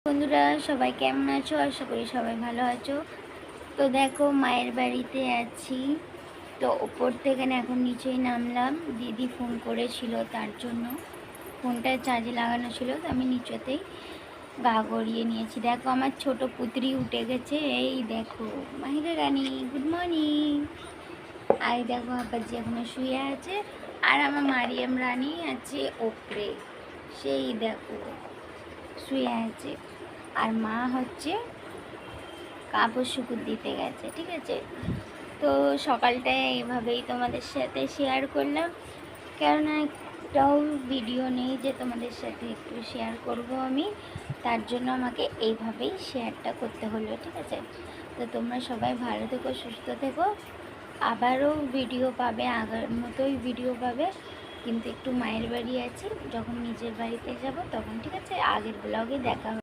বন্ধুরা সবাই কেমন আছো? আশা করি সবাই ভালো আছো। তো দেখো মায়ের বাড়িতে আছি। তো ওপর থেকে এখন নিচেই নামলাম। দিদি ফোন করেছিল, তার জন্য ফোনটা চার্জে লাগানো ছিল, তো আমি নিচেতেই গা গড়িয়ে নিয়েছি। দেখো আমার ছোট পুত্রি উঠে গেছে। এই দেখো মাহিরা রানী, গুড মর্নিং। আর দেখো আব্বাজি এখনো শুয়ে আছে, আর আমার মারিয়াম রানী আছে ওপরে, সেই দেখো শুয়ে আছে। আর মা হচ্ছে কাপড় শুকুর দিতে গেছে, ঠিক আছে। তো সকালটায় এইভাবেই তোমাদের সাথে শেয়ার করলাম, কেননা একটাও ভিডিও নেই যে তোমাদের সাথে একটু শেয়ার করব আমি, তার জন্য আমাকে এইভাবেই শেয়ারটা করতে হলো, ঠিক আছে। তো তোমরা সবাই ভালো থেকো, সুস্থ থেকো। আবারও ভিডিও পাবে, আগের মতোই ভিডিও পাবে, কিন্তু একটু মায়ের বাড়ি আছি, যখন নিজের বাড়িতে যাব তখন, ঠিক আছে। আগের ব্লগে দেখা হবে।